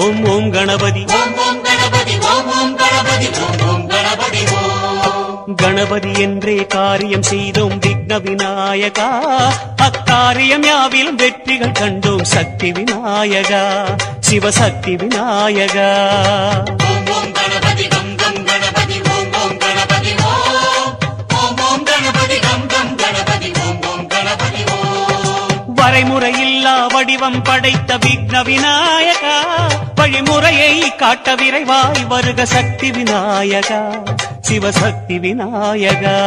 ஓம் ஓம் கணபதி கணபதி என்றே காரியம் செய்தோம் விக்ன விநாயகா அக்காரியம் யாவிலும் வெற்றிகள் கண்டோம் சக்தி விநாயகா சிவசக்தி விநாயகா வரைமுறையில்லா வடிவம் படைத்த விக்ன விநாயகா வழிமுறையை காட்ட விரைவாய் வருக சக்தி விநாயகா சிவசக்தி விநாயகா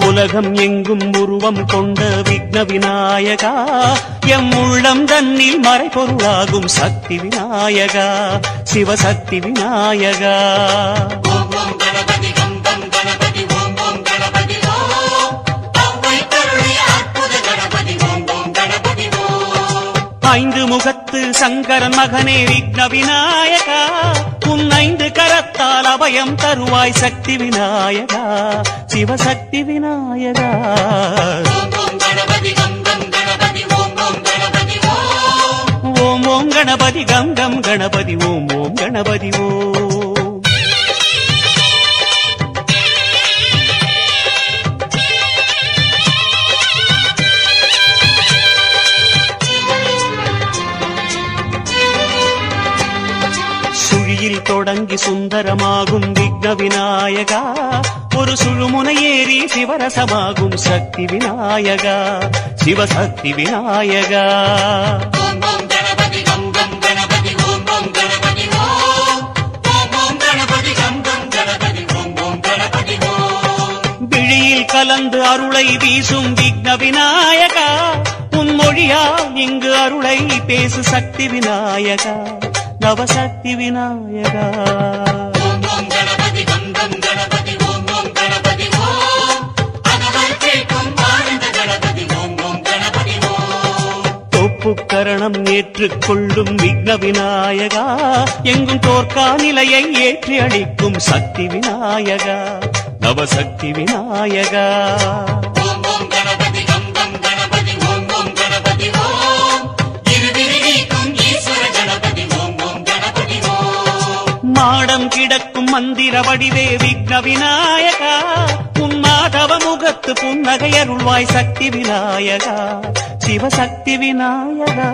உலகம் எங்கும் உருவம் கொண்ட விக்ன விநாயகா எம் உள்ளம் தன்னில் மறைபொருளாகும் சக்தி விநாயகா சிவசக்தி விநாயகா ஐந்து முகத்து சங்கரன் மகனே விக்ன விநாயகா உன் ஐந்து கரத்தால் அபயம் தருவாய் சக்தி விநாயகா சிவசக்தி விநாயகா ஓம் ஓம் கணபதி கம் கம் கணபதி ஓம் ஓம் கணபதி ஓம் தொடங்கி சுந்தரமாகும் விக்ன விநாயகா ஒரு சுழுமுனை ஏறி சிவரசமாகும் சக்தி விநாயகா சிவசக்தி விநாயகா விழியில் கலந்து அருளை வீசும் விக்ன விநாயகா உன் மொழியால் இங்கு அருளை பேசு சக்தி விநாயகா நவசக்தி விநாயகா தொப்புக்கரணம் ஏற்றுக்கொள்ளும் விக்ன விநாயகா எங்கும் தோற்கா நிலையை ஏற்றி அளிக்கும் சக்தி விநாயகா நவசக்தி விநாயகா மாடம் கிடக்கும் மந்திர வடிவே விக்ன விநாயகா உன் மாதவ முகத்து புன்னகை அருள்வாய் சக்தி விநாயகா சிவசக்தி விநாயகா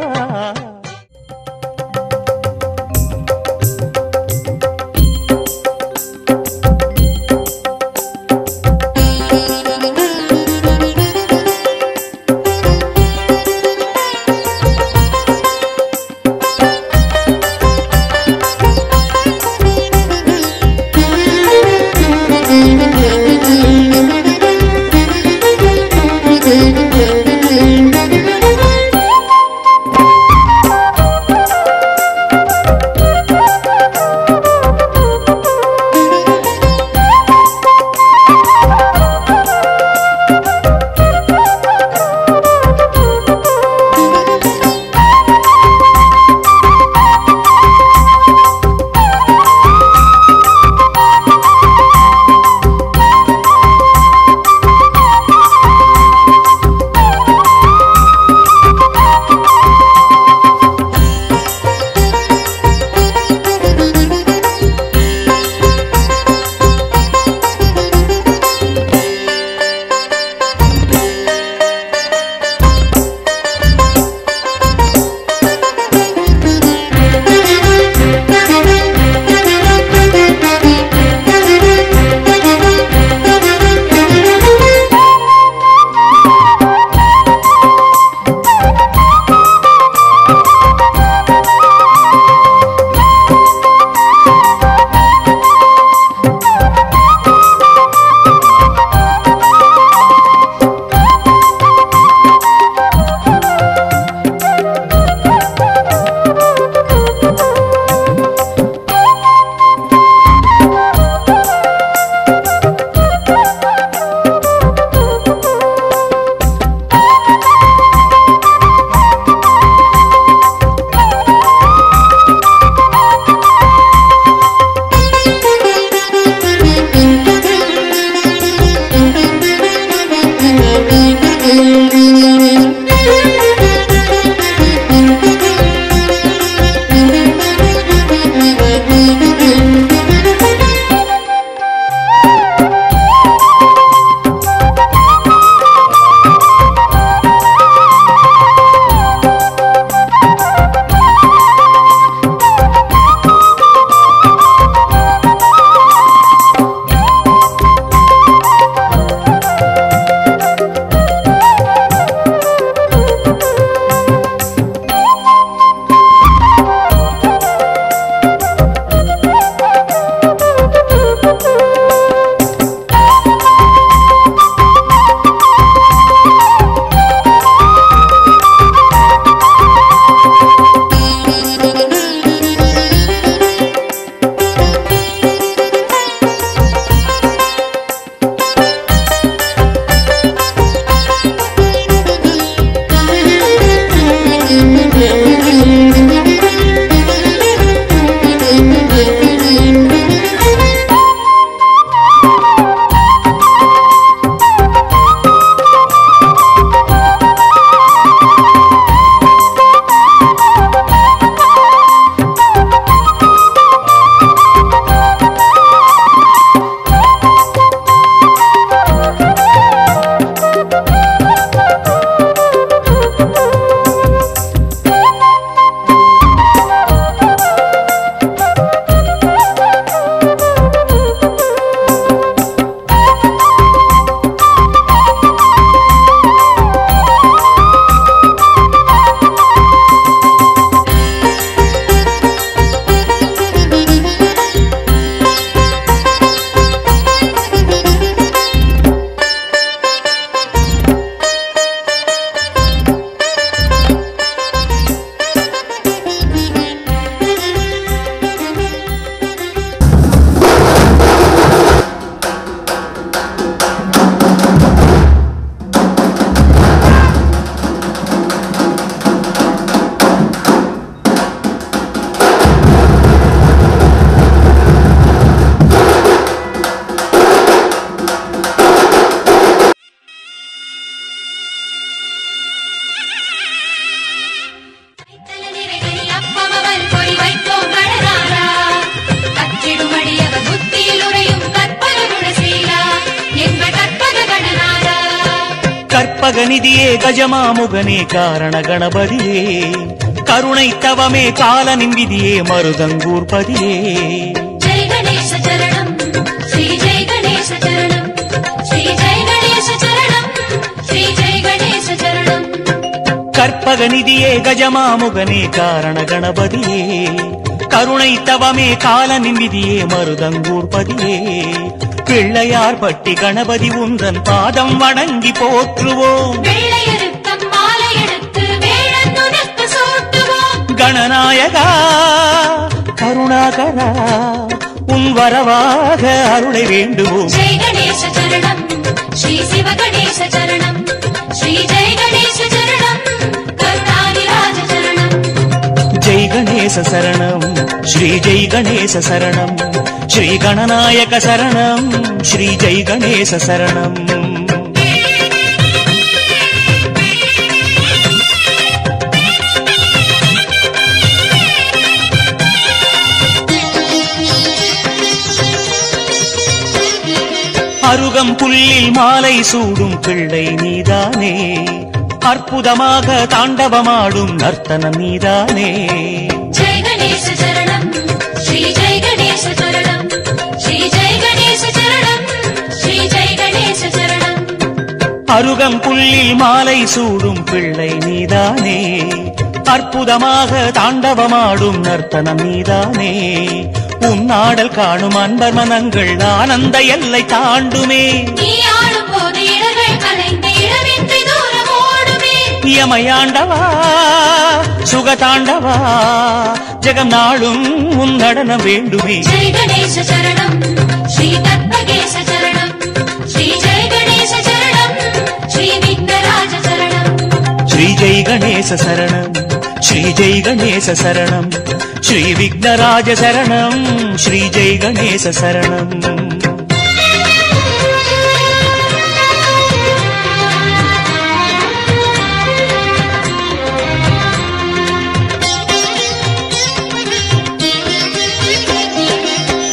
கற்பகநிதியே கஜமாமுகனே காரண கணபதியே கருணை தவமே காலனின் விதியே மருதங்கூர்பதியே ஜெய கணேச சரணம் ஸ்ரீ ஜெய கணேச சரணம் ஸ்ரீ ஜெய கணேச சரணம் ஸ்ரீ ஜெய கணேச சரணம் கற்பகநிதியே கஜமாமுகனே காரண கணபதியே கருணை தவமே காலனின் விதியே மருதங்கூர்பதியே பிள்ளையார் பட்டி கணபதி உந்தன் பாதம் வணங்கி போற்றுவோம் வெள்ளையருத்தம் மாலை எடுத்து வேடன் உனக்கு சூட்டுவோம் கணநாயகா கருணாகரா உன் வரவாக அருளை வேண்டுவோம் ஜெய கணேச சரணம் ஸ்ரீ சிவ கணேச சரணம் ஸ்ரீ ஜெய கணேச சரணம் கருணாநிராஜ சரணம் ஜெய் கணேச சரணம் ஸ்ரீ ஜெய் கணேச சரணம் ஸ்ரீ கணநாயக சரணம் ஸ்ரீ ஜெய் கணேச சரணம் அருகம் புல்லில் மாலை சூடும் பிள்ளை நீதானே அற்புதமாக தாண்டவமாடும் நர்த்தனம் நீதானே ஜெய கணேச சரணம் ஸ்ரீ ஜெய கணேச சரணம் ஸ்ரீ ஜெய கணேச சரணம் ஸ்ரீ ஜெய கணேச சரணம் அருகம் புல்லில் மாலை சூடும் பிள்ளை நீதானே அற்புதமாக தாண்டவமாடும் நர்த்தனம் நீதானே உன்னாடல் காணும் அன்பர் மனங்கள் ஆனந்த எல்லை தாண்டுமே நீ ஆடும் போது இடர்கள் கலைந்து இடமின்றி தூரம் ஓடுமே யமயாண்டவா சுகதாண்டவா ஜெகம் நாளும் உன் நடனம் வேண்டுமே ஜெய கணேச சரணம் ஸ்ரீ கற்பகேச சரணம் ஸ்ரீ ஜெய கணேச சரணம் ஸ்ரீ விக்னராஜ சரணம் ஸ்ரீ ஜெய் கணேச சரணம் ஸ்ரீ ஜெய் கணேச சரணம் ஸ்ரீ விக்னராஜ சரணம் ஸ்ரீ ஜெய் கணேச சரணம்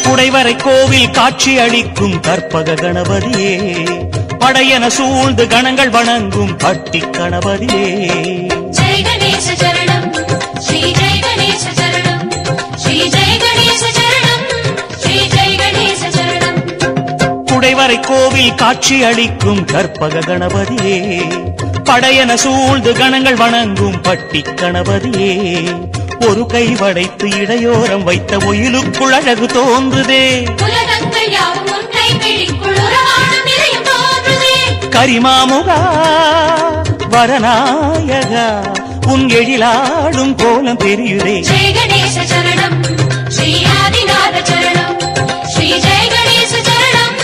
குடைவரை கோவில் காட்சி அளிக்கும் கற்பக கணபதியே படையன சூழ்ந்து கணங்கள் வணங்கும் பட்டி கணபதியே ஜெய கணேச சரணம் ஸ்ரீ ஜெய கணேச சரணம் ஸ்ரீ ஜெய கணேச சரணம் ஸ்ரீ ஜெய கணேச சரணம் குடைவரை கோவில் காட்சி அளிக்கும் கற்பக கணபதியே படையன சூழ்ந்து கணங்கள் வணங்கும் பட்டி கணபதியே ஒரு கை வளைத்து இடையோரம் வைத்த ஒயிலுக்குள் அழகு தோன்றுதே உலகங்கள் யாவும் உன் கை பிடிக்குள் உறவாடும் இதயம் தோன்றுதே கரிமாமுகா வரநாயகா உன் எழிலாடும் கோலம் தெரியுதே ஜெய கணேச சரணம் ஸ்ரீ ஆதிநாத சரணம் ஸ்ரீ ஜெய கணேச சரணம்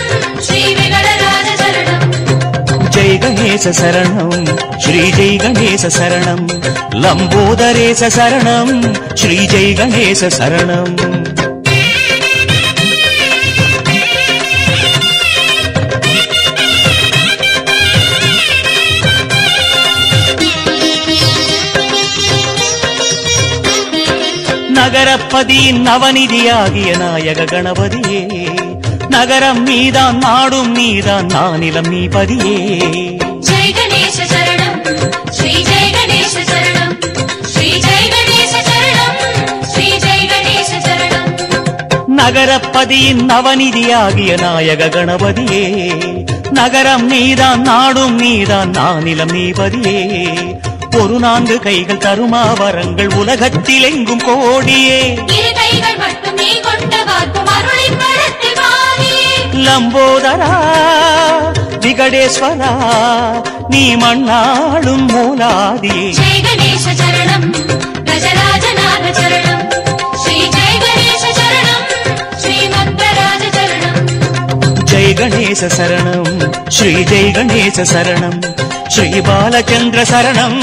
ஸ்ரீ விகடராஜ சரணம் ஜெய் கணேச சரணம் ஸ்ரீ ஜெய் கணேச சரணம் லம்போதரேச சரணம் ஸ்ரீ ஜெய் கணேச சரணம் நகரப்பதியின் நவநிதியாகிய நாயக கணபதியே நகரம் நீதான் நாடும் நீதான் நானிலம் நீ பதியே ஜெய கணேச சரணம் ஸ்ரீ ஜெய கணேச சரணம் ஸ்ரீ ஜெய கணேச சரணம் ஸ்ரீ ஜெய கணேச சரணம் நகரப்பதியின் நவநிதியாகிய நாயக கணபதியே நகரம் நீதான் நாடும் நீதான் நானிலம் நீ பதியே ஒரு 4 கைகள் தருமாவரங்கள் உலகத்தில் எங்கும் கோடியே இரு கைகள் மட்டும் நீ கொண்ட வார்ப்பும் அருளின் படத்தில் பாவியே லம்போதரா விகடேஸ்வரா நீ மண்ணாளும் மூலாதியே ஜெய கணேச சரணம் கஜராஜநாத சரணம் ஸ்ரீ ஜெய கணேச சரணம் ஸ்ரீ மந்தராஜ சரணம் ஜெய் கணேச சரணம் ஸ்ரீ ஜெய் கணேச சரணம் ஸ்ரீ பாலச்சந்திர சரணம்